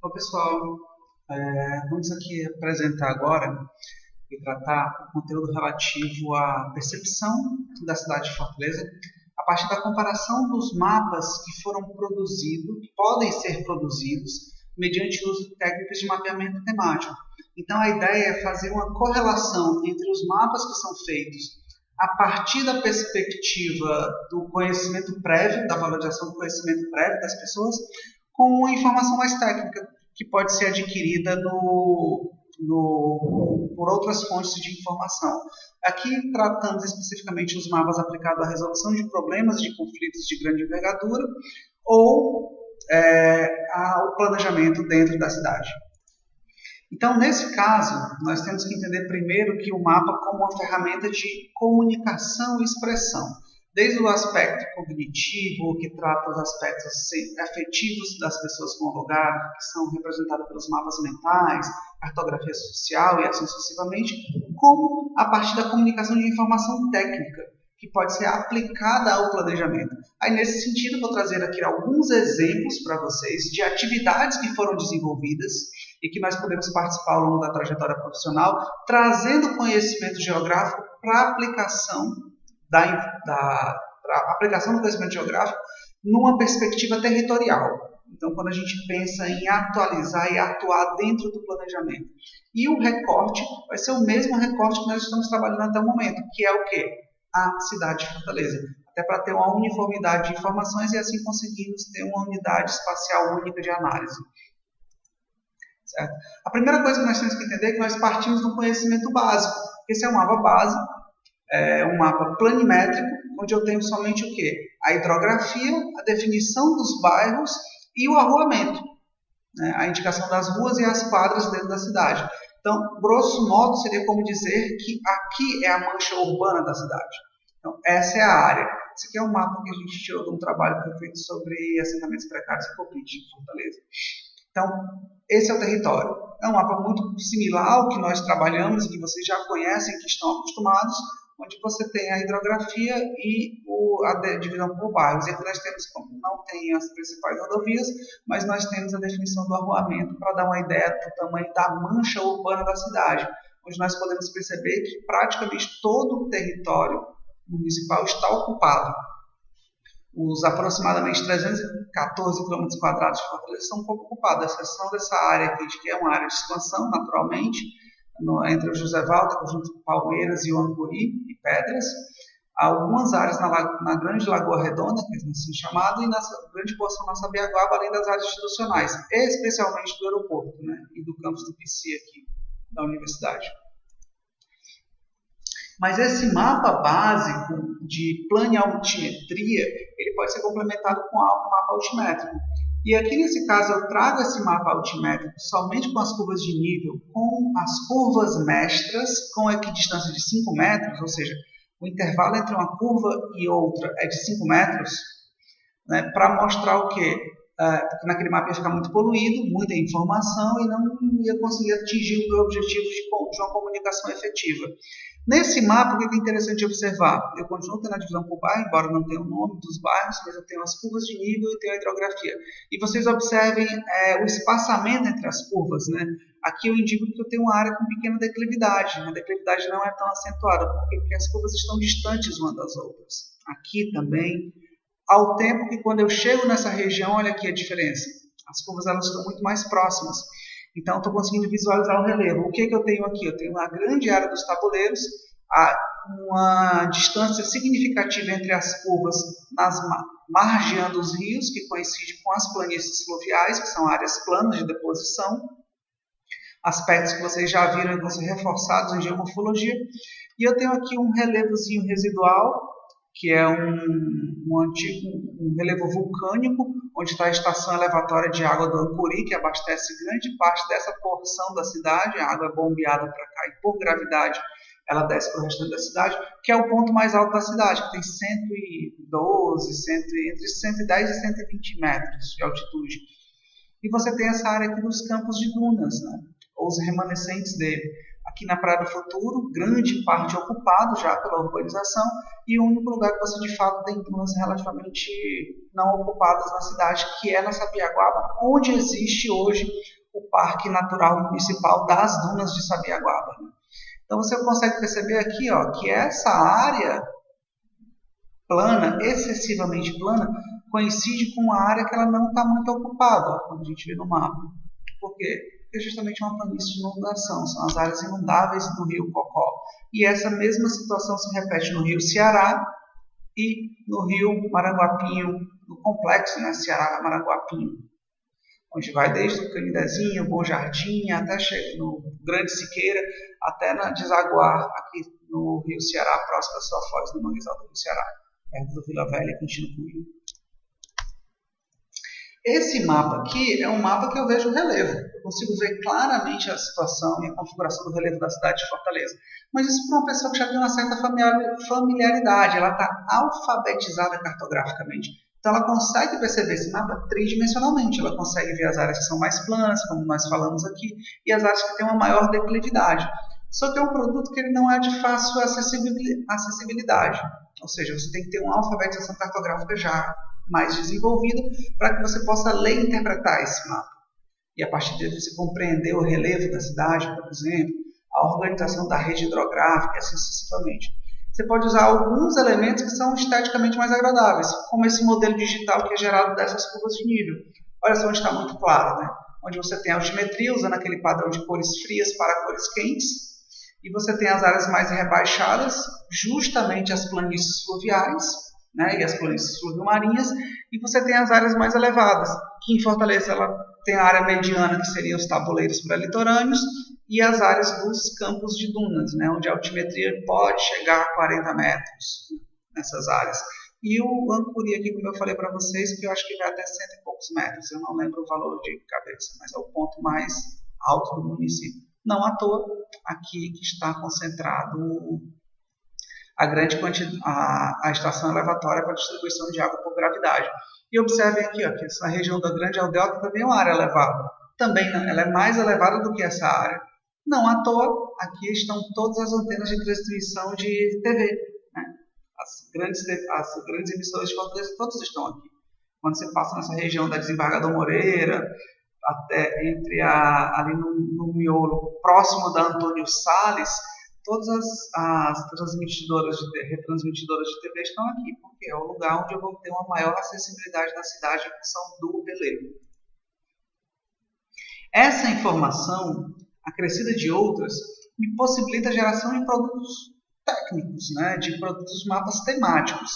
Bom, pessoal, vamos aqui apresentar agora e tratar o conteúdo relativo à percepção da cidade de Fortaleza a partir da comparação dos mapas que foram produzidos, que podem ser produzidos, mediante o uso de técnicas de mapeamento temático. Então, a ideia é fazer uma correlação entre os mapas que são feitos a partir da perspectiva do conhecimento prévio, da valorização do conhecimento prévio das pessoas, com uma informação mais técnica, que pode ser adquirida por outras fontes de informação. Aqui tratamos especificamente os mapas aplicados à resolução de problemas de conflitos de grande envergadura ou ao planejamento dentro da cidade. Então, nesse caso, nós temos que entender primeiro que o mapa como uma ferramenta de comunicação e expressão, desde o aspecto cognitivo, que trata os aspectos afetivos das pessoas com o lugar, que são representados pelos mapas mentais, cartografia social e assim sucessivamente, como a partir da comunicação de informação técnica, que pode ser aplicada ao planejamento. Aí, nesse sentido, vou trazer aqui alguns exemplos para vocês de atividades que foram desenvolvidas e que nós podemos participar ao longo da trajetória profissional, trazendo conhecimento geográfico para a aplicação aplicação do conhecimento geográfico numa perspectiva territorial. Então, quando a gente pensa em atualizar e atuar dentro do planejamento. E o recorte vai ser o mesmo recorte que nós estamos trabalhando até o momento, que é o quê? A cidade de Fortaleza. Até para ter uma uniformidade de informações e assim conseguirmos ter uma unidade espacial única de análise. Certo? A primeira coisa que nós temos que entender é que nós partimos do conhecimento básico. Esse é um mapa base, um mapa planimétrico, onde eu tenho somente o quê? A hidrografia, a definição dos bairros e o arruamento, né? A indicação das ruas e as quadras dentro da cidade. Então, grosso modo, seria como dizer que aqui é a mancha urbana da cidade. Então, essa é a área. Esse aqui é um mapa que a gente tirou de um trabalho que foi feito sobre assentamentos precários e Covid em Fortaleza. Então, esse é o território. É um mapa muito similar ao que nós trabalhamos e que vocês já conhecem, que estão acostumados, onde você tem a hidrografia e a divisão por bairros. E aqui nós temos, não tem as principais rodovias, mas nós temos a definição do arruamento para dar uma ideia do tamanho da mancha urbana da cidade, onde nós podemos perceber que praticamente todo o território municipal está ocupado. Os aproximadamente 314 km² de Fortaleza estão um pouco ocupados, a exceção dessa área aqui, que é uma área de expansão, naturalmente, entre o José Walter, conjunto Palmeiras e o Ancuri e Pedras. Há algumas áreas na Grande Lagoa Redonda, que é assim chamado, e na grande porção na Sabiaguaba, além das áreas institucionais, especialmente do aeroporto, né, e do campus do PC aqui, da universidade. Mas esse mapa básico de planialtimetria, ele pode ser complementado com um mapa altimétrico. E aqui nesse caso eu trago esse mapa altimétrico somente com as curvas de nível, com as curvas mestras, com a equidistância de 5 metros, ou seja, o intervalo entre uma curva e outra é de 5 metros, né, para mostrar o quê? Porque naquele mapa ia ficar muito poluído, muita informação e não ia conseguir atingir o meu objetivo de uma comunicação efetiva. Nesse mapa, o que é interessante observar? Eu continuo tendo a divisão por bairro, embora não tenha o nome dos bairros, mas eu tenho as curvas de nível e tenho a hidrografia. E vocês observem o espaçamento entre as curvas, né? Aqui eu indico que eu tenho uma área com pequena declividade. A declividade não é tão acentuada, porque as curvas estão distantes umas das outras. Aqui também, ao tempo que quando eu chego nessa região, olha aqui a diferença. As curvas elas estão muito mais próximas. Então, estou conseguindo visualizar o relevo. O que eu tenho aqui? Eu tenho uma grande área dos tabuleiros, uma distância significativa entre as curvas margeando os rios, que coincide com as planícies fluviais, que são áreas planas de deposição, aspectos que vocês já viram e vão ser reforçados em geomorfologia. E eu tenho aqui um relevozinho residual, que é um antigo relevo vulcânico, onde está a estação elevatória de água do Ancuri, que abastece grande parte dessa porção da cidade. A água é bombeada para cá e, por gravidade, ela desce para o restante da cidade, que é o ponto mais alto da cidade, que tem 112, entre 110 e 120 metros de altitude. E você tem essa área aqui dos campos de dunas, né, ou os remanescentes dele. Aqui na Praia do Futuro, grande parte ocupado já pela urbanização, e o único lugar que você de fato tem dunas relativamente não ocupadas na cidade, que é na Sabiaguaba, onde existe hoje o Parque Natural Municipal das Dunas de Sabiaguaba. Né? Então você consegue perceber aqui, ó, que essa área plana, excessivamente plana, coincide com uma área que ela não está muito ocupada, ó, quando a gente vê no mapa. Por quê? Porque é justamente uma planície de inundação, são as áreas inundáveis do rio Cocó. E essa mesma situação se repete no rio Ceará e no rio Maranguapinho, no complexo, né, Ceará-Maranguapinho, onde vai desde o Canidezinho, Bom Jardim, até chega no Grande Siqueira, até na desaguar aqui no rio Ceará, próximo da sua foz, no manguezal do rio Ceará, perto do Vila Velha, Quintino Puio. Esse mapa aqui é um mapa que eu vejo o relevo. Eu consigo ver claramente a situação e a configuração do relevo da cidade de Fortaleza. Mas isso para uma pessoa que já tem uma certa familiaridade, ela está alfabetizada cartograficamente. Então ela consegue perceber esse mapa tridimensionalmente. Ela consegue ver as áreas que são mais planas, como nós falamos aqui, e as áreas que têm uma maior declividade. Só que é um produto que ele não é de fácil acessibilidade. Ou seja, você tem que ter uma alfabetização cartográfica já mais desenvolvida para que você possa ler e interpretar esse mapa. E a partir dele você compreender o relevo da cidade, por exemplo, a organização da rede hidrográfica e assim sucessivamente. Você pode usar alguns elementos que são esteticamente mais agradáveis, como esse modelo digital que é gerado dessas curvas de nível. Olha só onde está muito claro, né? Onde você tem a altimetria usando aquele padrão de cores frias para cores quentes, e você tem as áreas mais rebaixadas, justamente as planícies fluviais, né, e as planícies fluvio-marinhas, e você tem as áreas mais elevadas, que em Fortaleza ela tem a área mediana, que seriam os tabuleiros pré-litorâneos, e as áreas dos campos de dunas, né, onde a altimetria pode chegar a 40 metros nessas áreas. E o Ancuri aqui, como eu falei para vocês, que eu acho que vai até 100 e poucos metros, eu não lembro o valor de cabeça, mas é o ponto mais alto do município. Não à toa, aqui que está concentrado a grande quantidade, a estação elevatória para distribuição de água por gravidade. E observem aqui, ó, que essa região da Grande Aldeota também é uma área elevada. Também ela é mais elevada do que essa área. Não à toa, aqui estão todas as antenas de transmissão de TV. Né? As grandes emissoras de Fortaleza, todas estão aqui. Quando você passa nessa região da Desembargador Moreira, até entre ali no miolo, próximo da Antônio Salles, todas as retransmitidoras de TV estão aqui, porque é o lugar onde eu vou ter uma maior acessibilidade na cidade em função do relevo. Essa informação, acrescida de outras, me possibilita a geração de produtos técnicos, né, de produtos mapas temáticos.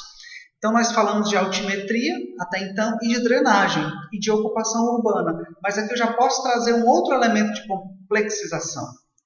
Então, nós falamos de altimetria, até então, e de drenagem, e de ocupação urbana. Mas aqui eu já posso trazer um outro elemento de complexização.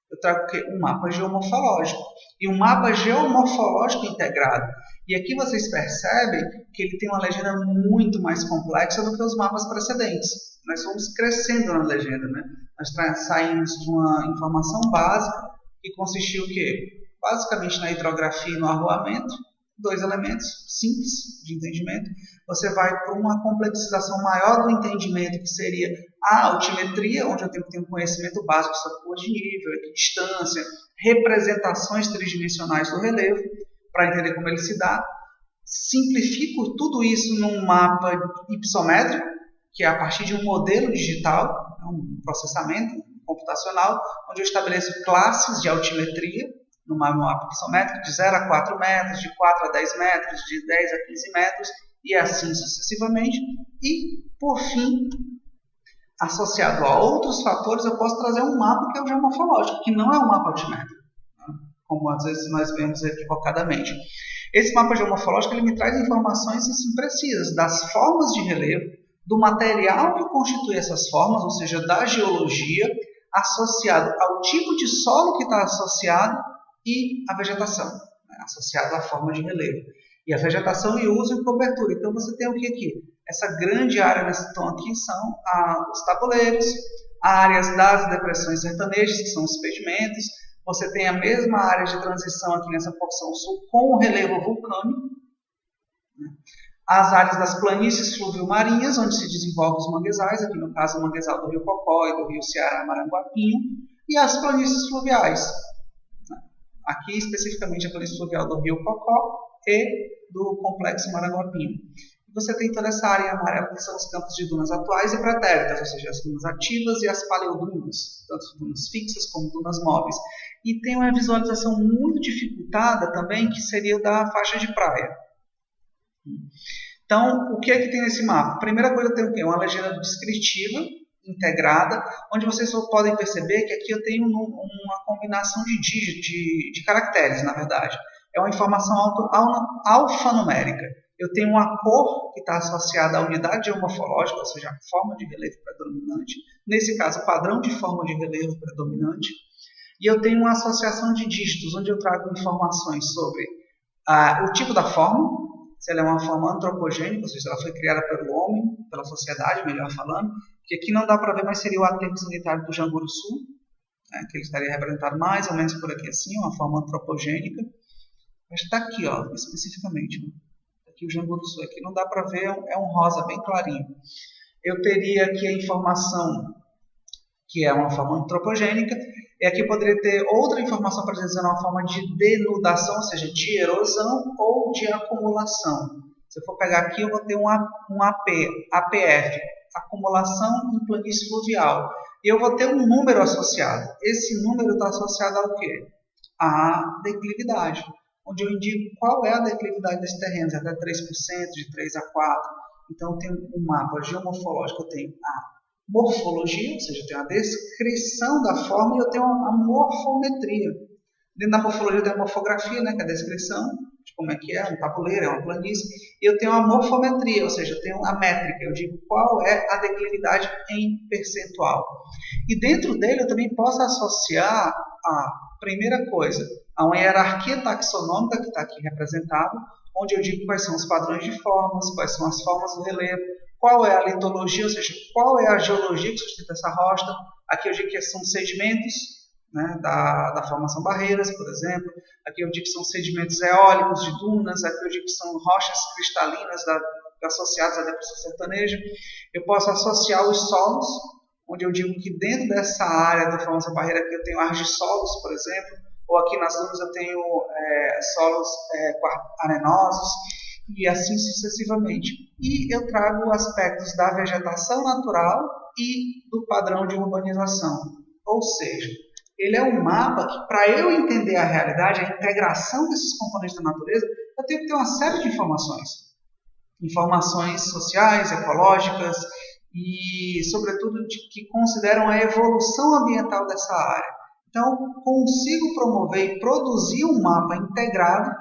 Eu trago o quê? Um mapa geomorfológico. E um mapa geomorfológico integrado. E aqui vocês percebem que ele tem uma legenda muito mais complexa do que os mapas precedentes. Nós fomos crescendo na legenda, né? Nós saímos de uma informação básica, que consistiu o quê? Basicamente na hidrografia e no arruamento, dois elementos simples de entendimento. Você vai para uma complexização maior do entendimento, que seria a altimetria, onde eu tenho que ter um conhecimento básico sobre curva de nível, equidistância, representações tridimensionais do relevo, para entender como ele se dá. Simplifico tudo isso num mapa ipsométrico, que é a partir de um modelo digital, um processamento computacional, onde eu estabeleço classes de altimetria, no mapa ipsométrico, de 0 a 4 metros, de 4 a 10 metros, de 10 a 15 metros, e assim sucessivamente. E, por fim, associado a outros fatores, eu posso trazer um mapa que é o geomorfológico, que não é um mapa altimétrico, né? Como às vezes nós vemos equivocadamente. Esse mapa geomorfológico ele me traz informações assim, precisas das formas de relevo, do material que constitui essas formas, ou seja, da geologia, associado ao tipo de solo que está associado e a vegetação, né, associada à forma de relevo. E a vegetação e uso e cobertura. Então você tem o que aqui? Essa grande área nesse tom aqui são os tabuleiros, áreas das depressões sertanejas, que são os pedimentos. Você tem a mesma área de transição aqui nessa porção sul com o relevo vulcânico, né? As áreas das planícies fluvio-marinhas, onde se desenvolvem os manguezais, aqui no caso o manguezal do rio Cocó e do rio Ceará Maranguapinho, e as planícies fluviais. Aqui, especificamente, a planície fluvial do rio Cocó e do complexo Maranguapinho. você tem toda essa área em amarelo, que são os campos de dunas atuais e pretéritas, ou seja, as dunas ativas e as paleodunas, tanto dunas fixas como dunas móveis. E tem uma visualização muito dificultada também, que seria o da faixa de praia. Então, o que é que tem nesse mapa? A primeira coisa tem o quê? Uma legenda descritiva, integrada, onde vocês podem perceber que aqui eu tenho uma combinação de dígitos, de caracteres, na verdade. É uma informação alfanumérica. Eu tenho uma cor que está associada à unidade geomorfológica, ou seja, a forma de relevo predominante. Nesse caso, o padrão de forma de relevo predominante. E eu tenho uma associação de dígitos, onde eu trago informações sobre o tipo da forma, se ela é uma forma antropogênica, ou seja, ela foi criada pelo homem, pela sociedade, melhor falando, que aqui não dá para ver, mas seria o aterro sanitário do Janguruçu, né, que ele estaria representado mais ou menos por aqui assim, uma forma antropogênica. Mas está aqui, ó, especificamente. Aqui o Janguruçu, aqui não dá para ver, é um rosa bem clarinho. Eu teria aqui a informação que é uma forma antropogênica, e aqui poderia ter outra informação para dizer uma forma de denudação, ou seja, de erosão ou de acumulação. Se eu for pegar aqui, eu vou ter um APF, acumulação em planície fluvial. E eu vou ter um número associado. Esse número está associado ao quê? À declividade, onde eu indico qual é a declividade desses terrenos, até 3%, de 3 a 4%. Então, eu tenho um mapa geomorfológico, eu tenho a morfologia, ou seja, eu tenho a descrição da forma, e eu tenho a morfometria. Dentro da morfologia tem a morfografia, né, que é a descrição de como é que é, um tabuleiro, é uma planície, e eu tenho a morfometria, ou seja, eu tenho a métrica, eu digo qual é a declividade em percentual. E dentro dele eu também posso associar a primeira coisa, a uma hierarquia taxonômica que está aqui representada, onde eu digo quais são os padrões de formas, quais são as formas do relevo, qual é a litologia, ou seja, qual é a geologia que sustenta essa rocha. Aqui eu digo que são sedimentos, né, da formação barreiras, por exemplo. Aqui eu digo que são sedimentos eólicos de dunas. Aqui eu digo que são rochas cristalinas associadas à depressão sertaneja. Eu posso associar os solos, onde eu digo que dentro dessa área da formação barreira aqui eu tenho argissolos, por exemplo, ou aqui nas dunas eu tenho solos arenosos, e assim sucessivamente. E eu trago aspectos da vegetação natural e do padrão de urbanização. Ou seja, ele é um mapa que, para eu entender a realidade, a integração desses componentes da natureza, eu tenho que ter uma série de informações. Informações sociais, ecológicas e, sobretudo, que consideram a evolução ambiental dessa área. Então, consigo promover e produzir um mapa integrado,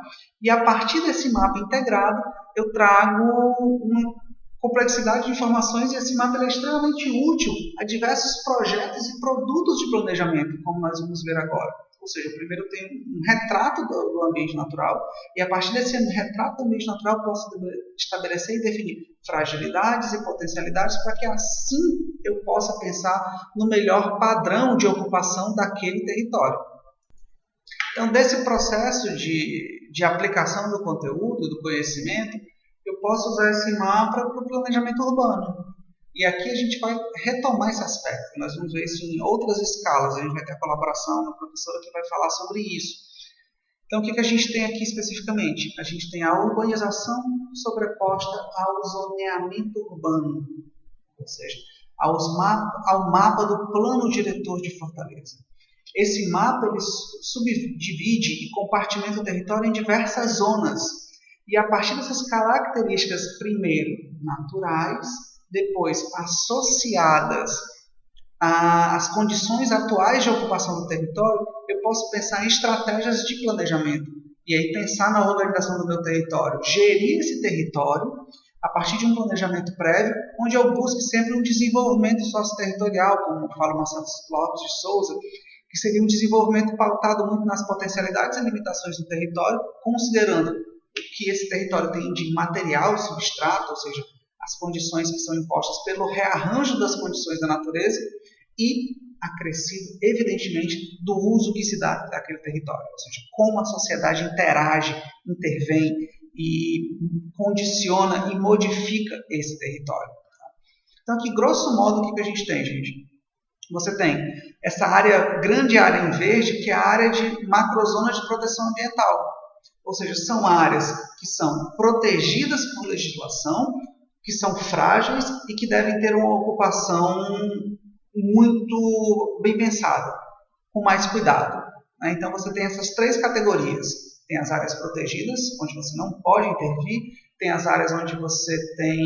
e a partir desse mapa integrado, eu trago uma complexidade de informações, e esse mapa é extremamente útil a diversos projetos e produtos de planejamento, como nós vamos ver agora. Ou seja, primeiro eu tenho um retrato do ambiente natural, e a partir desse retrato do ambiente natural eu posso estabelecer e definir fragilidades e potencialidades para que assim eu possa pensar no melhor padrão de ocupação daquele território. Então, desse processo de aplicação do conteúdo, do conhecimento, eu posso usar esse mapa para o planejamento urbano. E aqui a gente vai retomar esse aspecto. Nós vamos ver isso em outras escalas. A gente vai ter a colaboração da professora que vai falar sobre isso. Então, o que a gente tem aqui especificamente? A gente tem a urbanização sobreposta ao zoneamento urbano, ou seja, ao mapa do plano diretor de Fortaleza. Esse mapa ele subdivide e compartimenta o território em diversas zonas. E a partir dessas características, primeiro, naturais, depois associadas às condições atuais de ocupação do território, eu posso pensar em estratégias de planejamento. E aí pensar na organização do meu território, gerir esse território a partir de um planejamento prévio, onde eu busque sempre um desenvolvimento socioterritorial, como fala Marcelo Lopes de Souza, que seria um desenvolvimento pautado muito nas potencialidades e limitações do território, considerando que esse território tem de material, substrato, ou seja, as condições que são impostas pelo rearranjo das condições da natureza, e acrescido, evidentemente, do uso que se dá daquele território, ou seja, como a sociedade interage, intervém e condiciona e modifica esse território. Então, aqui, grosso modo, o que a gente tem, gente? Você tem essa grande área em verde, que é a área de macrozona de proteção ambiental. Ou seja, são áreas que são protegidas por legislação, que são frágeis e que devem ter uma ocupação muito bem pensada, com mais cuidado. Então você tem essas três categorias. Tem as áreas protegidas, onde você não pode intervir, tem as áreas onde você tem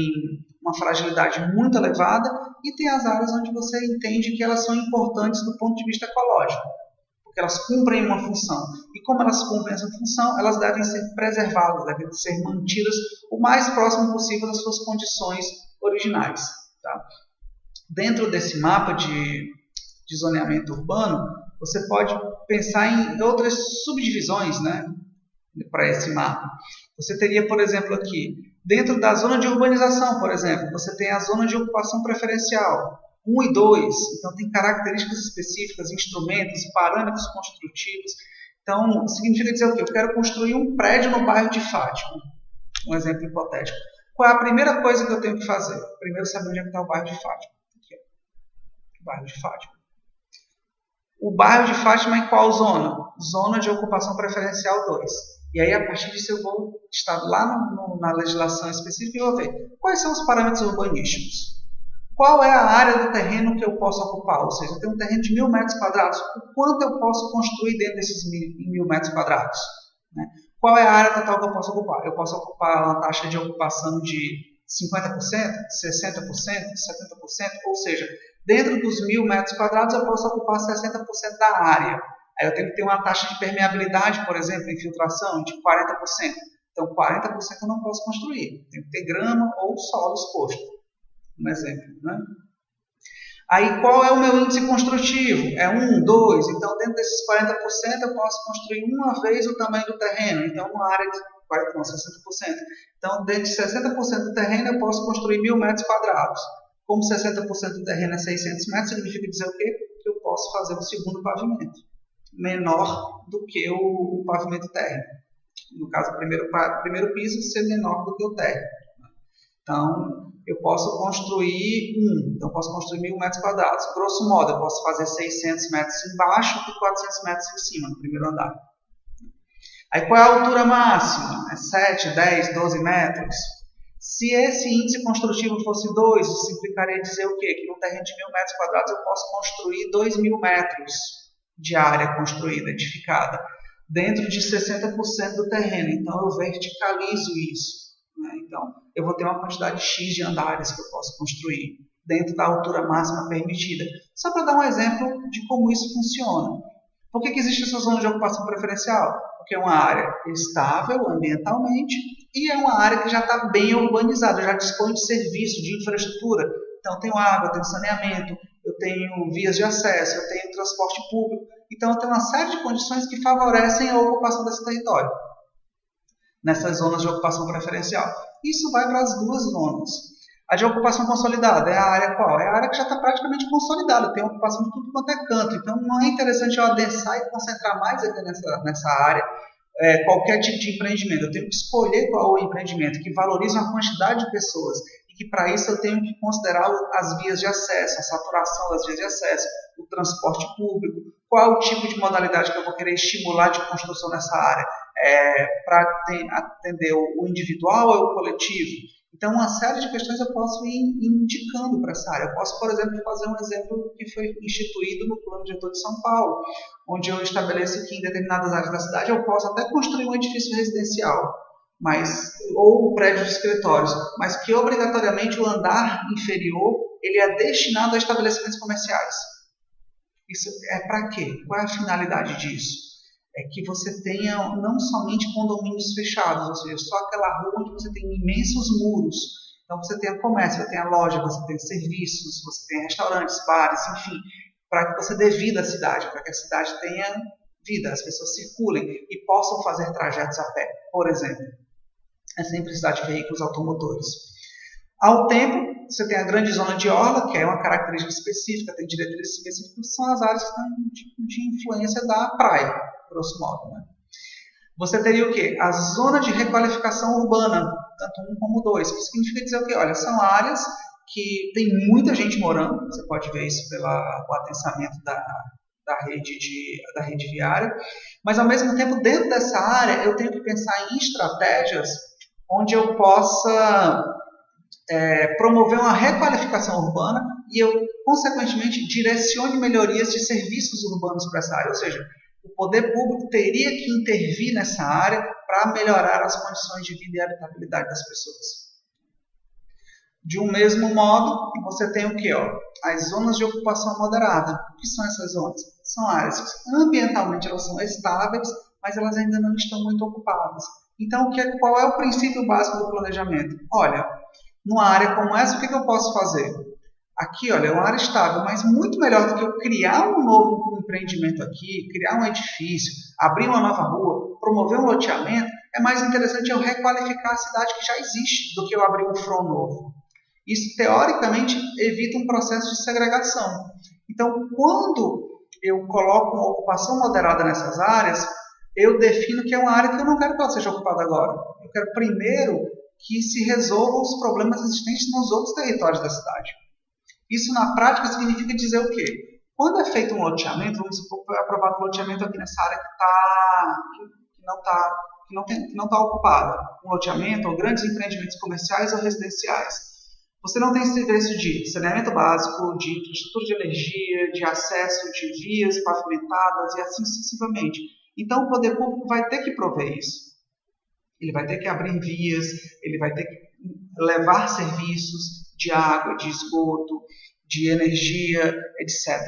uma fragilidade muito elevada e tem as áreas onde você entende que elas são importantes do ponto de vista ecológico, porque elas cumprem uma função. E como elas cumprem essa função, elas devem ser preservadas, devem ser mantidas o mais próximo possível das suas condições originais. Tá? Dentro desse mapa de zoneamento urbano, você pode pensar em outras subdivisões, né, para esse mapa. Você teria, por exemplo, aqui, dentro da zona de urbanização, por exemplo, você tem a zona de ocupação preferencial, 1 e 2, então tem características específicas, instrumentos, parâmetros construtivos. Então, significa dizer o quê? Eu quero construir um prédio no bairro de Fátima, um exemplo hipotético. Qual é a primeira coisa que eu tenho que fazer? Primeiro, saber onde é que está o bairro de Fátima. Aqui, o bairro de Fátima. O bairro de Fátima em qual zona? Zona de ocupação preferencial 2. E aí, a partir disso, eu vou estar lá na legislação específica e vou ver quais são os parâmetros urbanísticos. Qual é a área do terreno que eu posso ocupar? Ou seja, eu tenho um terreno de 1.000 metros quadrados. O quanto eu posso construir dentro desses 1.000 metros quadrados? Né? Qual é a área total que eu posso ocupar? Eu posso ocupar uma taxa de ocupação de 50%, 60%, 70%, ou seja, dentro dos 1.000 metros quadrados eu posso ocupar 60% da área. Aí eu tenho que ter uma taxa de permeabilidade, por exemplo, infiltração, de 40%. Então, 40% eu não posso construir. Tem que ter grama ou solo exposto. Um exemplo, né? Aí, qual é o meu índice construtivo? É 1, 2. Então, dentro desses 40%, eu posso construir uma vez o tamanho do terreno. Então, uma área de 40%, 60%. Então, dentro de 60% do terreno, eu posso construir 1.000 metros quadrados. Como 60% do terreno é 600 metros, significa dizer o quê? Que eu posso fazer um segundo pavimento, menor do que o pavimento térreo. No caso, o primeiro piso ser menor do que o térreo. Então, eu posso construir então eu posso construir 1.000 metros quadrados. Grosso modo, eu posso fazer 600 metros embaixo e 400 metros em cima, no primeiro andar. Aí, qual é a altura máxima? É 7, 10, 12 metros. Se esse índice construtivo fosse 2, isso implicaria dizer o quê? Que num terreno de 1.000 metros quadrados eu posso construir 2.000 metros de área construída, edificada, dentro de 60% do terreno. Então, eu verticalizo isso. Então, eu vou ter uma quantidade X de andares que eu posso construir dentro da altura máxima permitida. Só para dar um exemplo de como isso funciona. Por que existe essa zona de ocupação preferencial? Porque é uma área estável ambientalmente e é uma área que já está bem urbanizada, já dispõe de serviço, de infraestrutura. Então, eu tenho água, eu tenho saneamento, eu tenho vias de acesso, eu tenho transporte público. Então, eu tenho uma série de condições que favorecem a ocupação desse território nessas zonas de ocupação preferencial. Isso vai para as duas zonas. A de ocupação consolidada é a área qual? É a área que já está praticamente consolidada, tem ocupação de tudo quanto é canto. Então, não é interessante eu adensar e concentrar mais aqui nessa área qualquer tipo de empreendimento. Eu tenho que escolher qual é o empreendimento que valoriza uma quantidade de pessoas e que, para isso, eu tenho que considerar as vias de acesso, a saturação das vias de acesso, o transporte público, qual é o tipo de modalidade que eu vou querer estimular de construção nessa área. Para atender o individual ou o coletivo. Então, uma série de questões eu posso ir indicando para essa área. Eu posso, por exemplo, fazer um exemplo que foi instituído no Plano Diretor de São Paulo, onde eu estabeleço que em determinadas áreas da cidade eu posso até construir um edifício residencial, ou um prédio de escritórios, mas que obrigatoriamente o andar inferior ele é destinado a estabelecimentos comerciais. Isso é para quê? Qual é a finalidade disso? É que você tenha não somente condomínios fechados, ou seja, só aquela rua onde você tem imensos muros. Então, você tem comércio, você tem a loja, você tem serviços, você tem restaurantes, bares, enfim, para que você dê vida à cidade, para que a cidade tenha vida, as pessoas circulem e possam fazer trajetos a pé, por exemplo, sem precisar de veículos automotores. Ao tempo, você tem a grande zona de orla, que é uma característica específica, tem diretrizes específicas, que são as áreas que estão de influência da praia, grosso modo. Né? Você teria o quê? A zona de requalificação urbana, tanto 1 como 2, que significa dizer o quê? Olha, são áreas que tem muita gente morando, você pode ver isso pelo adensamento da da rede viária, mas ao mesmo tempo dentro dessa área eu tenho que pensar em estratégias onde eu possa promover uma requalificação urbana e eu, consequentemente, direcione melhorias de serviços urbanos para essa área, ou seja, o poder público teria que intervir nessa área para melhorar as condições de vida e habitabilidade das pessoas. De um mesmo modo, você tem o quê? As zonas de ocupação moderada. O que são essas zonas? São áreas que ambientalmente elas são estáveis, mas elas ainda não estão muito ocupadas. Então, qual é o princípio básico do planejamento? Olha, numa área como essa, o que eu posso fazer? Aqui, olha, é uma área estável, mas muito melhor do que eu criar um novo empreendimento aqui, criar um edifício, abrir uma nova rua, promover um loteamento, é mais interessante eu requalificar a cidade que já existe do que eu abrir um front novo. Isso, teoricamente, evita um processo de segregação. Então, quando eu coloco uma ocupação moderada nessas áreas, eu defino que é uma área que eu não quero que ela seja ocupada agora. Eu quero primeiro que se resolvam os problemas existentes nos outros territórios da cidade. Isso, na prática, significa dizer o quê? Quando é feito um loteamento, vamos supor que foi aprovado um loteamento aqui nessa área que não está ocupada, um loteamento ou grandes empreendimentos comerciais ou residenciais. Você não tem serviço de saneamento básico, de infraestrutura de energia, de acesso de vias pavimentadas e assim sucessivamente. Então, o poder público vai ter que prover isso. Ele vai ter que abrir vias, ele vai ter que levar serviços de água, de esgoto, de energia, etc.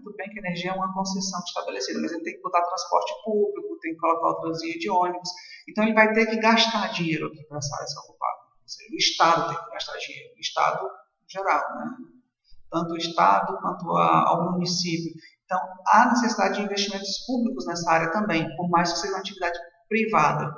Tudo bem que a energia é uma concessão estabelecida, mas ele tem que botar transporte público, tem que colocar outras vias de ônibus. Então, ele vai ter que gastar dinheiro aqui para essa área ser ocupada. Ou seja, o Estado tem que gastar dinheiro, o Estado em geral, tanto o Estado quanto ao município. Então, há necessidade de investimentos públicos nessa área também, por mais que seja uma atividade privada.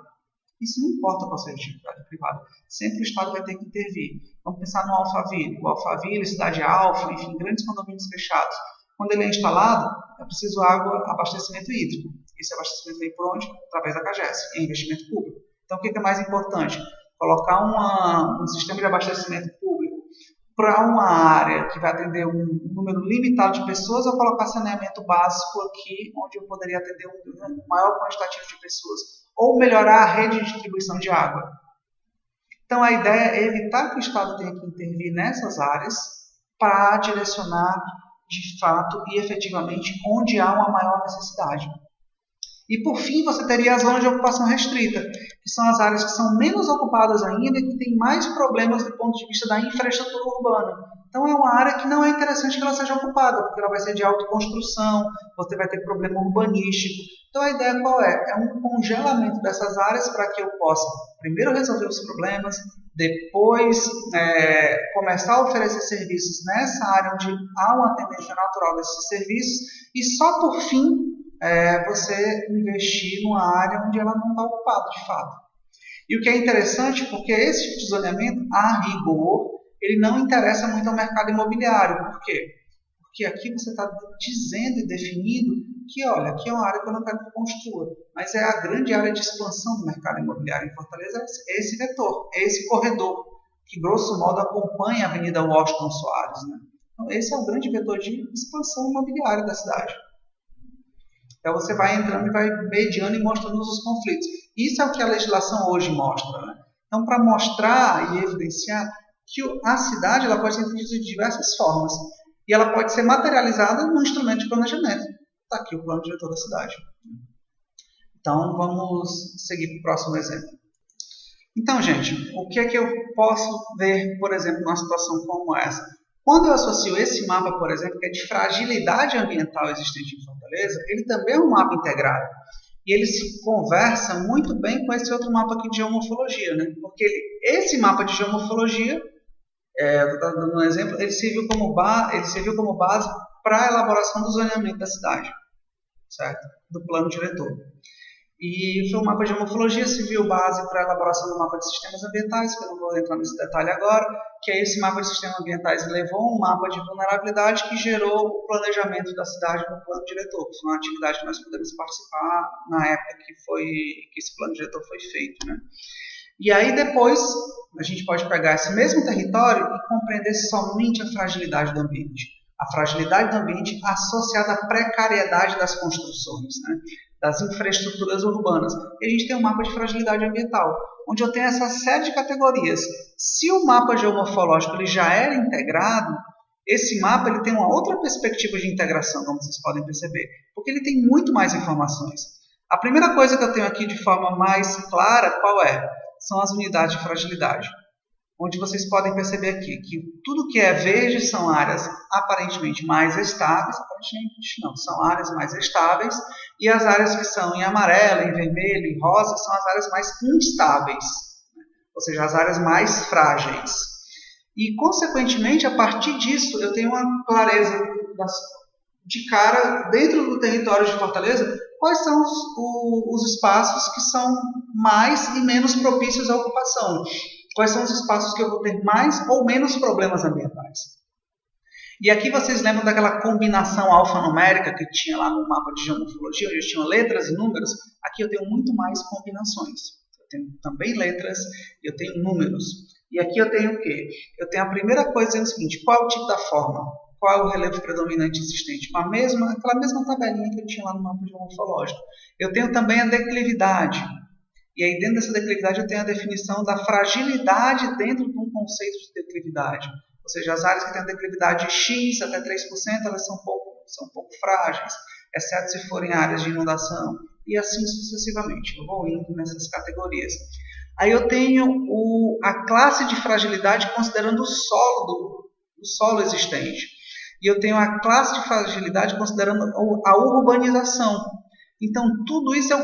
Isso não importa qual seja a atividade privada. Sempre o Estado vai ter que intervir. Vamos pensar no Alphaville. O Alphaville, Cidade Alfa, enfim, grandes condomínios fechados. Quando ele é instalado, é preciso água, abastecimento hídrico. Esse abastecimento vem por onde? Através da CAGES, é investimento público. Então, o que é mais importante? Colocar um sistema de abastecimento público para uma área que vai atender um número limitado de pessoas ou colocar saneamento básico aqui, onde eu poderia atender um maior quantitativo de pessoas, ou melhorar a rede de distribuição de água. Então, a ideia é evitar que o Estado tenha que intervir nessas áreas para direcionar de fato e efetivamente onde há uma maior necessidade. E, por fim, você teria as zonas de ocupação restrita, que são as áreas que são menos ocupadas ainda e que têm mais problemas do ponto de vista da infraestrutura urbana. Então, é uma área que não é interessante que ela seja ocupada, porque ela vai ser de autoconstrução, você vai ter problema urbanístico. Então, a ideia qual é? É um congelamento dessas áreas para que eu possa, primeiro, resolver os problemas, depois começar a oferecer serviços nessa área onde há uma tendência natural desses serviços e só por fim você investir numa área onde ela não está ocupada de fato. E o que é interessante, porque esse tipo de zoneamento, a rigor, ele não interessa muito ao mercado imobiliário. Por quê? Porque aqui você está dizendo e definindo que, olha, aqui é uma área que eu não quero que construa, mas é a grande área de expansão do mercado imobiliário em Fortaleza, é esse vetor, é esse corredor, que grosso modo acompanha a Avenida Washington Soares. Então, esse é o grande vetor de expansão imobiliária da cidade. Então, você vai entrando e vai mediando e mostrando os conflitos. Isso é o que a legislação hoje mostra. Então, para mostrar e evidenciar que a cidade ela pode ser entendida de diversas formas. E ela pode ser materializada num instrumento de planejamento. Está aqui o plano diretor da cidade. Então, vamos seguir para o próximo exemplo. Então, gente, o que é que eu posso ver, por exemplo, numa situação como essa? Quando eu associo esse mapa, por exemplo, que é de fragilidade ambiental existente em Fortaleza, ele também é um mapa integrado. E ele se conversa muito bem com esse outro mapa aqui de geomorfologia, Porque esse mapa de geomorfologia, eu estou dando um exemplo, ele serviu como base para a elaboração do zoneamento da cidade, certo? Do plano diretor. E foi um mapa de geomorfologia, serviu base para a elaboração do mapa de sistemas ambientais, que eu não vou entrar nesse detalhe agora, que é esse mapa de sistemas ambientais levou um mapa de vulnerabilidade que gerou o planejamento da cidade no plano diretor, que foi uma atividade que nós pudemos participar na época que esse plano diretor foi feito. E aí depois a gente pode pegar esse mesmo território e compreender somente a fragilidade do ambiente. A fragilidade do ambiente associada à precariedade das construções, né? Das infraestruturas urbanas. E a gente tem um mapa de fragilidade ambiental, onde eu tenho essa série de categorias. Se o mapa geomorfológico ele já era integrado, esse mapa ele tem uma outra perspectiva de integração, como vocês podem perceber, porque ele tem muito mais informações. A primeira coisa que eu tenho aqui de forma mais clara, qual é? São as unidades de fragilidade, onde vocês podem perceber aqui que tudo que é verde são áreas aparentemente mais estáveis, aparentemente não, são áreas mais estáveis, e as áreas que são em amarelo, em vermelho, em rosa, são as áreas mais instáveis, ou seja, as áreas mais frágeis. E, consequentemente, a partir disso, eu tenho uma clareza de cara, dentro do território de Fortaleza, quais são os espaços que são mais e menos propícios à ocupação. Quais são os espaços que eu vou ter mais ou menos problemas ambientais. E aqui vocês lembram daquela combinação alfanumérica que tinha lá no mapa de geomorfologia, onde eu tinha letras e números? Aqui eu tenho muito mais combinações. Eu tenho também letras e eu tenho números. E aqui eu tenho o quê? Eu tenho a primeira coisa dizendo o seguinte, qual é o tipo da forma? Qual é o relevo predominante existente? Com aquela mesma tabelinha que eu tinha lá no mapa geomorfológico. Eu tenho também a declividade. E aí, dentro dessa declividade, eu tenho a definição da fragilidade dentro de um conceito de declividade. Ou seja, as áreas que têm a declividade de X até 3%, elas são um pouco frágeis, exceto se forem áreas de inundação, e assim sucessivamente. Eu vou indo nessas categorias. Aí eu tenho a classe de fragilidade considerando o solo existente. E eu tenho a classe de fragilidade considerando a urbanização. Então, tudo isso eu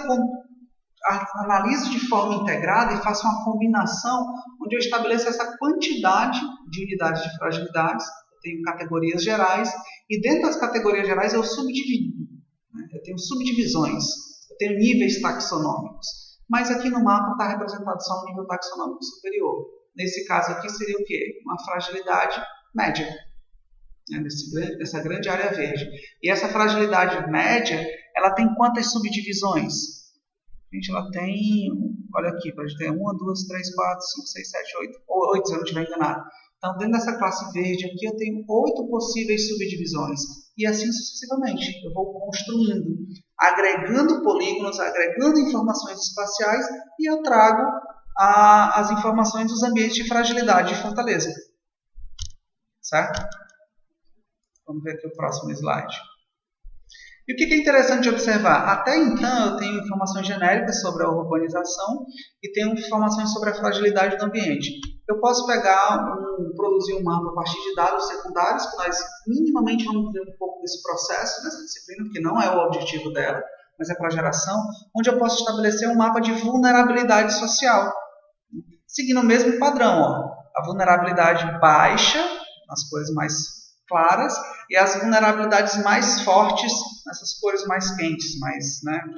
analiso de forma integrada e faço uma combinação onde eu estabeleço essa quantidade de unidades de fragilidades. Eu tenho categorias gerais e dentro das categorias gerais eu subdivido. Eu tenho subdivisões, eu tenho níveis taxonômicos. Mas aqui no mapa está representado só um nível taxonômico superior. Nesse caso aqui seria o quê? Uma fragilidade média, nessa grande área verde. E essa fragilidade média, ela tem quantas subdivisões? Gente, ela tem, olha aqui, pode ter 1, 2, 3, 4, 5, 6, 7, 8, ou 8, se eu não estiver enganado. Então, dentro dessa classe verde aqui, eu tenho 8 possíveis subdivisões. E assim sucessivamente. Eu vou construindo, agregando polígonos, agregando informações espaciais e eu trago as informações dos ambientes de fragilidade de Fortaleza. Certo? Vamos ver aqui o próximo slide. E o que é interessante observar? Até então eu tenho informações genéricas sobre a urbanização e tenho informações sobre a fragilidade do ambiente. Eu posso produzir um mapa a partir de dados secundários, que nós minimamente vamos ver um pouco desse processo nessa disciplina, porque não é o objetivo dela, mas é para geração, onde eu posso estabelecer um mapa de vulnerabilidade social, seguindo o mesmo padrão. Ó. A vulnerabilidade baixa, as cores mais claras, e as vulnerabilidades mais fortes, nessas cores mais quentes,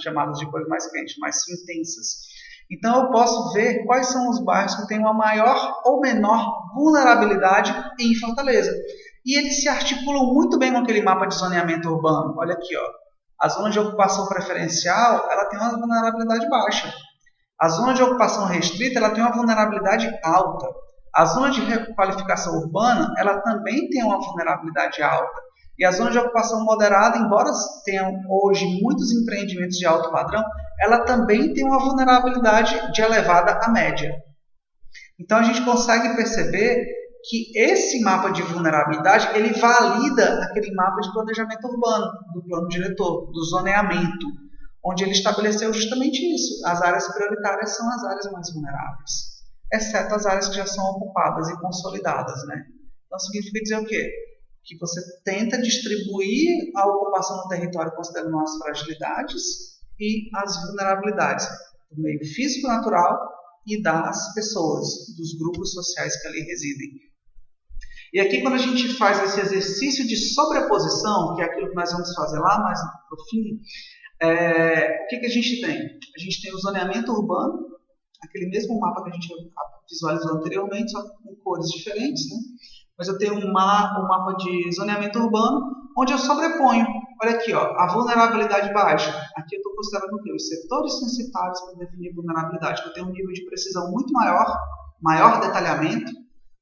chamadas de cores mais quentes, mais intensas. Então eu posso ver quais são os bairros que têm uma maior ou menor vulnerabilidade em Fortaleza. E eles se articulam muito bem naquele mapa de zoneamento urbano. Olha aqui, ó. A zona de ocupação preferencial, ela tem uma vulnerabilidade baixa. A zona de ocupação restrita, ela tem uma vulnerabilidade alta. A zona de requalificação urbana, ela também tem uma vulnerabilidade alta. E a zona de ocupação moderada, embora tenham hoje muitos empreendimentos de alto padrão, ela também tem uma vulnerabilidade de elevada a média. Então a gente consegue perceber que esse mapa de vulnerabilidade, ele valida aquele mapa de planejamento urbano, do plano diretor, do zoneamento, onde ele estabeleceu justamente isso. As áreas prioritárias são as áreas mais vulneráveis, exceto as áreas que já são ocupadas e consolidadas, né? Então significa dizer o quê? Que você tenta distribuir a ocupação do território considerando as fragilidades e as vulnerabilidades do meio físico-natural e das pessoas, dos grupos sociais que ali residem. E aqui, quando a gente faz esse exercício de sobreposição, que é aquilo que nós vamos fazer lá mais para o fim, o que a gente tem? A gente tem o zoneamento urbano, aquele mesmo mapa que a gente visualizou anteriormente, só com cores diferentes, né? Mas eu tenho um mapa de zoneamento urbano, onde eu sobreponho, olha aqui, ó, a vulnerabilidade baixa. Aqui eu estou considerando o quê? Os setores censitários para definir vulnerabilidade, que eu tenho um nível de precisão muito maior detalhamento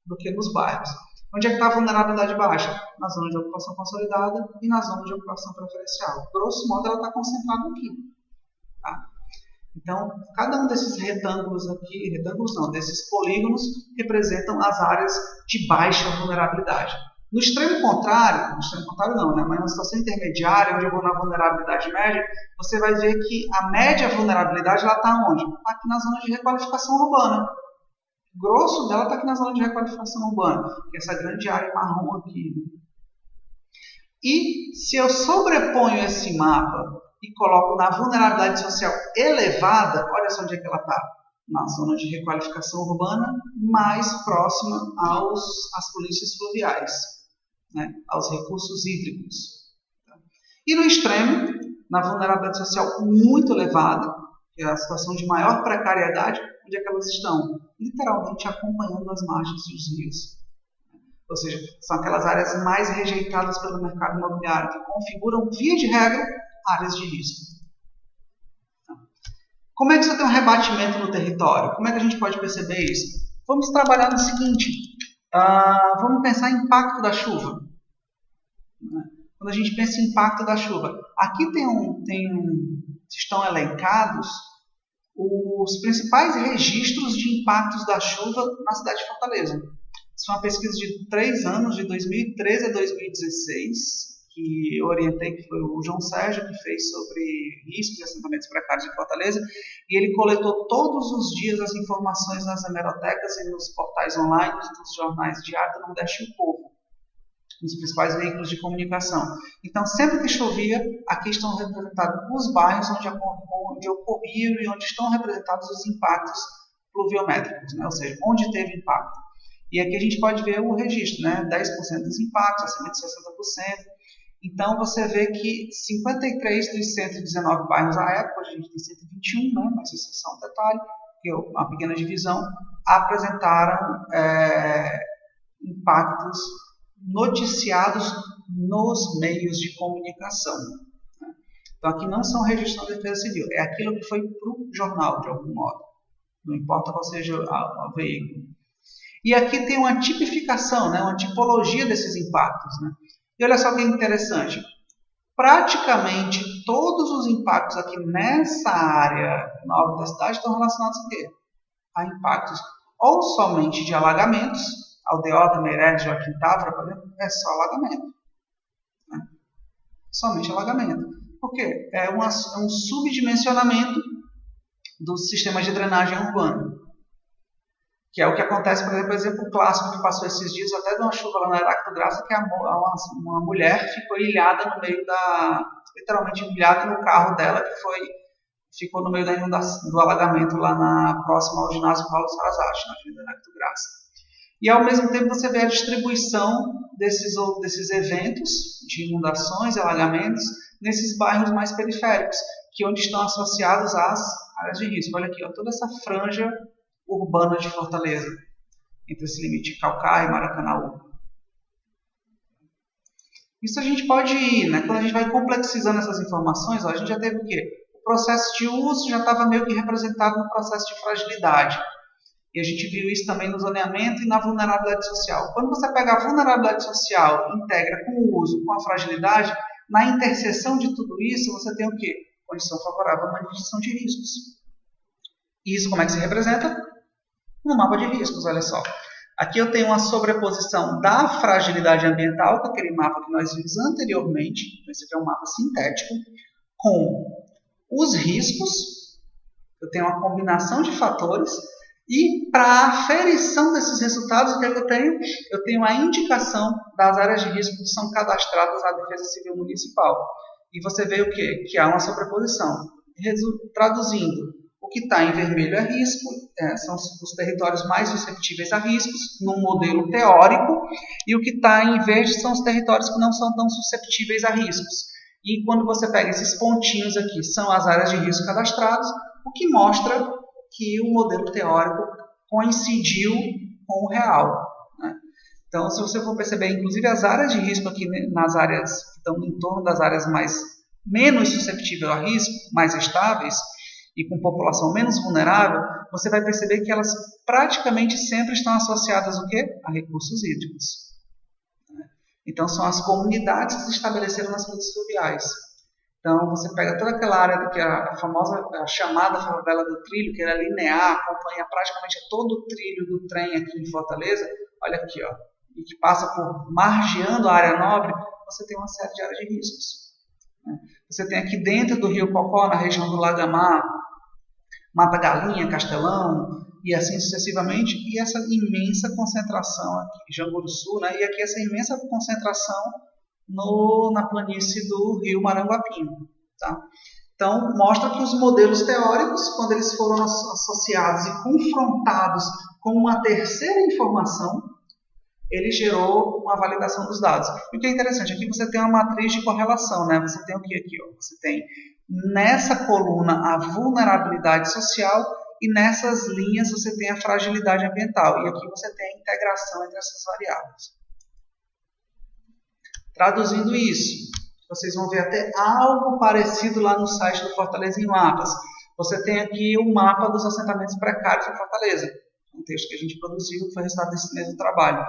do que nos bairros. Onde é que está a vulnerabilidade baixa? Na zona de ocupação consolidada e na zona de ocupação preferencial. Grosso modo, ela está concentrada aqui. Tá? Então, cada um desses retângulos aqui, retângulos não, desses polígonos, representam as áreas de baixa vulnerabilidade. No extremo contrário não, né? Mas na situação intermediária, onde eu vou na vulnerabilidade média, você vai ver que a média vulnerabilidade está onde? Está aqui na zona de requalificação urbana. O grosso dela está aqui na zona de requalificação urbana, que é essa grande área marrom aqui. E se eu sobreponho esse mapa e coloco na vulnerabilidade social elevada, olha só onde é que ela está. Na zona de requalificação urbana, mais próxima às polícias fluviais, né, aos recursos hídricos. E no extremo, na vulnerabilidade social muito elevada, que é a situação de maior precariedade, onde é que elas estão? Literalmente acompanhando as margens dos rios. Ou seja, são aquelas áreas mais rejeitadas pelo mercado imobiliário, que configuram, via de regra, áreas de risco. Como é que você tem um rebatimento no território? Como é que a gente pode perceber isso? Vamos trabalhar no seguinte, vamos pensar em impacto da chuva. Quando a gente pensa em impacto da chuva, aqui estão elencados os principais registros de impactos da chuva na cidade de Fortaleza. Isso é uma pesquisa de 3 anos, de 2013 a 2016, que eu orientei, que foi o João Sérgio, que fez sobre riscos e assentamentos precários em Fortaleza, e ele coletou todos os dias as informações nas hemerotecas e nos portais online, nos jornais diários do Nordeste e o Povo, nos principais veículos de comunicação. Então, sempre que chovia, aqui estão representados os bairros onde ocorriam e onde estão representados os impactos pluviométricos, né? Ou seja, onde teve impacto. E aqui a gente pode ver o registro, né? 10% dos impactos, acima de 60%. Então, você vê que 53 dos 119 bairros à época, hoje a gente tem 121, né? Mas isso é só um detalhe, que é uma pequena divisão, apresentaram impactos noticiados nos meios de comunicação. Então, aqui não são registros da Defesa Civil, é aquilo que foi para o jornal, de algum modo. Não importa qual seja o veículo. E aqui tem uma tipificação, né, uma tipologia desses impactos. Né? E olha só que interessante. Praticamente todos os impactos aqui nessa área nova da cidade estão relacionados a quê? A impactos ou somente de alagamentos, Aldeota, Meireles, Joaquim Távora, por exemplo, é só alagamento. Né? Somente alagamento. Por quê? É um subdimensionamento do sistema de drenagem urbano. Que é o que acontece, por exemplo, o clássico que passou esses dias, até de uma chuva lá na Heráclito Graça, que uma mulher ficou ilhada no meio literalmente ilhada no carro dela, ficou no meio do alagamento lá próximo ao ginásio Paulo Sarazate, na Avenida Heráclito Graça. E ao mesmo tempo você vê a distribuição desses eventos de inundações e alagamentos nesses bairros mais periféricos, que onde estão associados às áreas de risco. Olha aqui, ó, toda essa franja urbana de Fortaleza, entre esse limite Caucaia e Maracanaú. Isso a gente pode ir, né? Quando a gente vai complexizando essas informações, ó, a gente já teve o quê? O processo de uso já estava meio que representado no processo de fragilidade. E a gente viu isso também no zoneamento e na vulnerabilidade social. Quando você pega a vulnerabilidade social e integra com o uso, com a fragilidade, na interseção de tudo isso, você tem o quê? Condição favorável à manifestação de riscos. E isso como é que se representa? No mapa de riscos, olha só. Aqui eu tenho uma sobreposição da fragilidade ambiental, com aquele mapa que nós vimos anteriormente, esse aqui é um mapa sintético, com os riscos, eu tenho uma combinação de fatores, e para a aferição desses resultados, o que é que eu tenho? Eu tenho a indicação das áreas de risco que são cadastradas à Defesa Civil Municipal. E você vê o quê? Que há uma sobreposição. Traduzindo, o que está em vermelho é risco, são os territórios mais susceptíveis a riscos, num modelo teórico, e o que está em verde são os territórios que não são tão susceptíveis a riscos. E quando você pega esses pontinhos aqui, são as áreas de risco cadastradas, o que mostra que o modelo teórico coincidiu com o real. Né? Então, se você for perceber, inclusive as áreas de risco aqui, nas áreas que estão em torno das áreas menos susceptíveis a risco, mais estáveis, e com população menos vulnerável, você vai perceber que elas praticamente sempre estão associadas o quê? A recursos hídricos. Então, são as comunidades que se estabeleceram nas planícies fluviais. Então, você pega toda aquela área que a famosa, a chamada favela do trilho, que era linear, acompanha praticamente todo o trilho do trem aqui em Fortaleza, olha aqui, ó, e que passa por margeando a área nobre, você tem uma série de áreas de riscos. Né? Você tem aqui dentro do Rio Cocó, na região do Lagamar, Mata Galinha, Castelão, e assim sucessivamente, e essa imensa concentração aqui em Janguruçu, né? E aqui essa imensa concentração na planície do Rio Maranguapinho. Tá? Então, mostra que os modelos teóricos, quando eles foram associados e confrontados com uma terceira informação, ele gerou uma validação dos dados. E o que é interessante, aqui você tem uma matriz de correlação, né? Você tem o que aqui? Ó? Você tem nessa coluna a vulnerabilidade social e nessas linhas você tem a fragilidade ambiental. E aqui você tem a integração entre essas variáveis. Traduzindo isso, vocês vão ver até algo parecido lá no site do Fortaleza em Mapas. Você tem aqui o mapa dos assentamentos precários em Fortaleza. Um texto que a gente produziu, que foi resultado desse mesmo trabalho.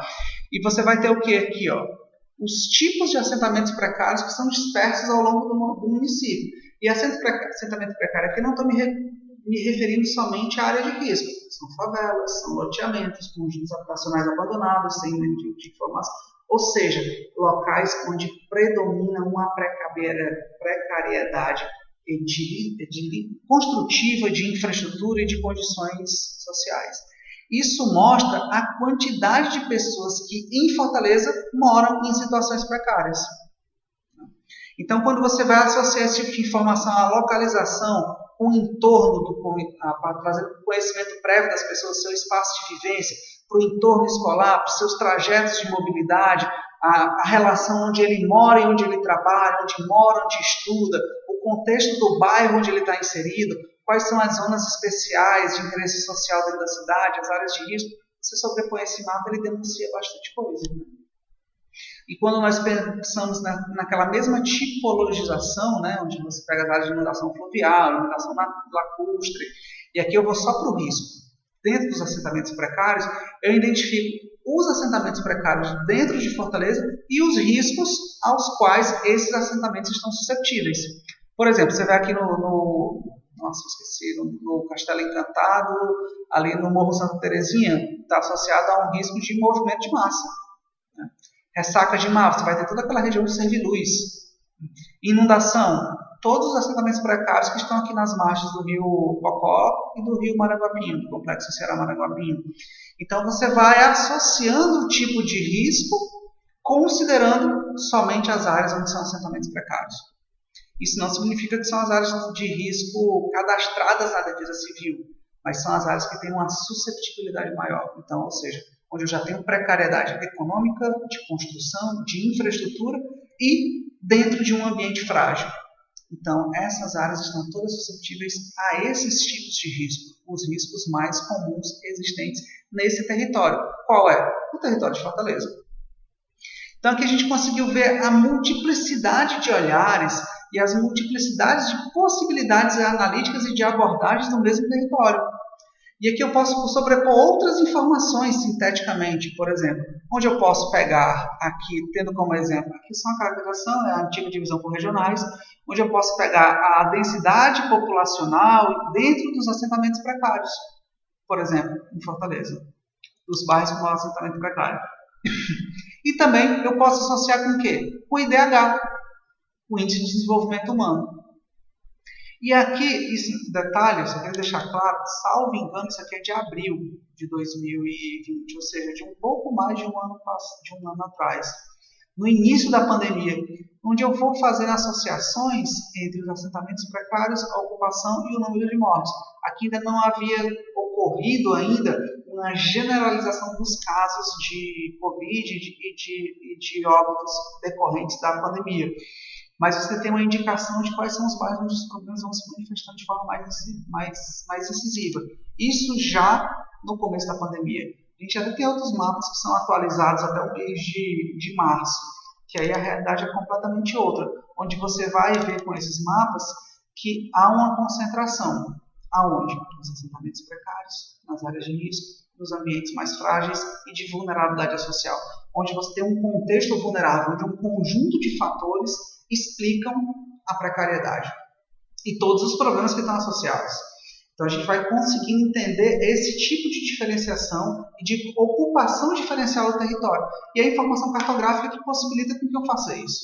E você vai ter o que aqui? Ó? Os tipos de assentamentos precários que são dispersos ao longo do município. E assentamento precário aqui não estou me referindo somente à área de risco. São favelas, são loteamentos, conjuntos habitacionais abandonados, sem nenhum tipo de informação. Ou seja, locais onde predomina uma precariedade construtiva de infraestrutura e de condições sociais. Isso mostra a quantidade de pessoas que em Fortaleza moram em situações precárias. Então, quando você vai associar esse tipo de informação à localização, com o entorno, para trazer conhecimento prévio das pessoas, seu espaço de vivência, para o entorno escolar, para os seus trajetos de mobilidade, a relação onde ele mora e onde ele trabalha, onde mora, onde estuda, o contexto do bairro onde ele está inserido, quais são as zonas especiais de interesse social dentro da cidade, as áreas de risco, você sobrepõe esse mapa, ele denuncia bastante coisa. Né? E quando nós pensamos naquela mesma tipologização, né, onde você pega as áreas de inundação fluvial, inundação lacustre, e aqui eu vou só para o risco. Dentro dos assentamentos precários, eu identifico os assentamentos precários dentro de Fortaleza e os riscos aos quais esses assentamentos estão suscetíveis. Por exemplo, você vê aqui no Castelo Encantado, ali no Morro Santa Terezinha, está associado a um risco de movimento de massa. Né? Ressaca de mar, você vai ter toda aquela região de Serviluz. Inundação, todos os assentamentos precários que estão aqui nas margens do Rio Cocó e do Rio Maranguapinho, do Complexo Ceará Maranguapinho. Então, você vai associando o tipo de risco, considerando somente as áreas onde são assentamentos precários. Isso não significa que são as áreas de risco cadastradas na Defesa Civil, mas são as áreas que têm uma susceptibilidade maior. Então, ou seja, onde eu já tenho precariedade econômica, de construção, de infraestrutura e dentro de um ambiente frágil. Então, essas áreas estão todas suscetíveis a esses tipos de risco, os riscos mais comuns existentes nesse território. Qual é? O território de Fortaleza. Então, aqui a gente conseguiu ver a multiplicidade de olhares e as multiplicidades de possibilidades analíticas e de abordagens no mesmo território. E aqui eu posso sobrepor outras informações sinteticamente, por exemplo, onde eu posso pegar aqui, tendo como exemplo, aqui só a caracterização, é a antiga divisão por regionais, onde eu posso pegar a densidade populacional dentro dos assentamentos precários, por exemplo, em Fortaleza, dos bairros com assentamento precário. E também eu posso associar com o quê? Com o IDH, o Índice de Desenvolvimento Humano. E aqui, isso, detalhe, eu só quero deixar claro, salvo engano, isso aqui é de abril de 2020, ou seja, de um pouco mais de um ano atrás, no início da pandemia, onde eu vou fazer associações entre os assentamentos precários, a ocupação e o número de mortes. Aqui ainda não havia ocorrido ainda uma generalização dos casos de Covid e de óbitos decorrentes da pandemia. Mas você tem uma indicação de quais são os bairros onde os problemas vão se manifestar de forma mais incisiva. Isso já no começo da pandemia. A gente até tem outros mapas que são atualizados até o mês de março, que aí a realidade é completamente outra, onde você vai ver com esses mapas que há uma concentração. Aonde? Nos assentamentos precários, nas áreas de risco, nos ambientes mais frágeis e de vulnerabilidade social. onde você tem um contexto vulnerável, onde um conjunto de fatores explicam a precariedade e todos os problemas que estão associados. Então, a gente vai conseguir entender esse tipo de diferenciação e de ocupação diferencial do território. E a informação cartográfica que possibilita com que eu faça isso.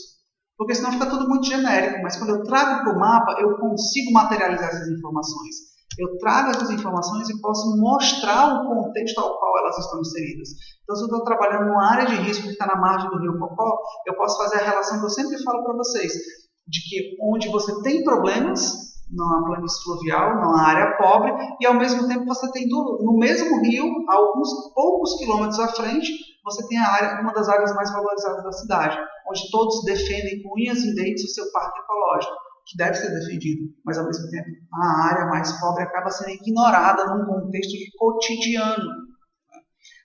Porque senão fica tudo muito genérico, mas quando eu trago para o mapa, eu consigo materializar essas informações. Eu trago essas informações e posso mostrar o contexto ao qual elas estão inseridas. Então, se eu estou trabalhando numa área de risco que está na margem do rio Cocó, eu posso fazer a relação que eu sempre falo para vocês, de que onde você tem problemas, numa planície fluvial, numa área pobre, e ao mesmo tempo você tem no mesmo rio, a alguns poucos quilômetros à frente, você tem a área, uma das áreas mais valorizadas da cidade, onde todos defendem com unhas e dentes o seu parque ecológico, que deve ser defendido, mas ao mesmo tempo a área mais pobre acaba sendo ignorada num contexto de cotidiano,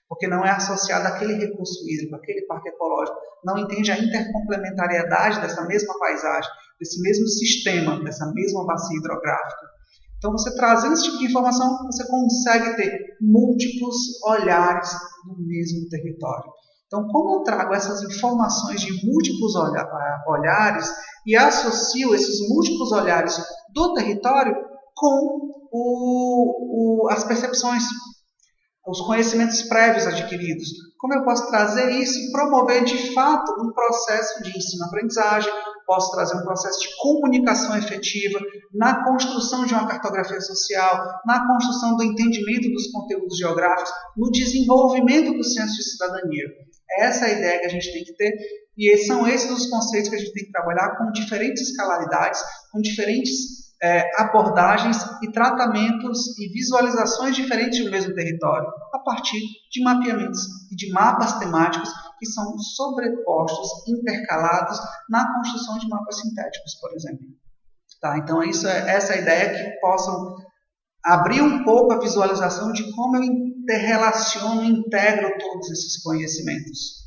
porque não é associada àquele recurso hídrico, àquele parque ecológico, não entende a intercomplementariedade dessa mesma paisagem, desse mesmo sistema, dessa mesma bacia hidrográfica. Então, você trazendo esse tipo de informação, você consegue ter múltiplos olhares no mesmo território. Então, como eu trago essas informações de múltiplos olhares e associo esses múltiplos olhares do território com as percepções, os conhecimentos prévios adquiridos. Como eu posso trazer isso e promover, de fato, um processo de ensino-aprendizagem, posso trazer um processo de comunicação efetiva na construção de uma cartografia social, na construção do entendimento dos conteúdos geográficos, no desenvolvimento do senso de cidadania. Essa é a ideia que a gente tem que ter, e são esses os conceitos que a gente tem que trabalhar com diferentes escalaridades, com diferentes abordagens e tratamentos e visualizações diferentes do mesmo território, a partir de mapeamentos e de mapas temáticos que são sobrepostos, intercalados na construção de mapas sintéticos, por exemplo. Tá? Então, essa é a ideia, que possam abrir um pouco a visualização de como eu interrelaciono e integro todos esses conhecimentos.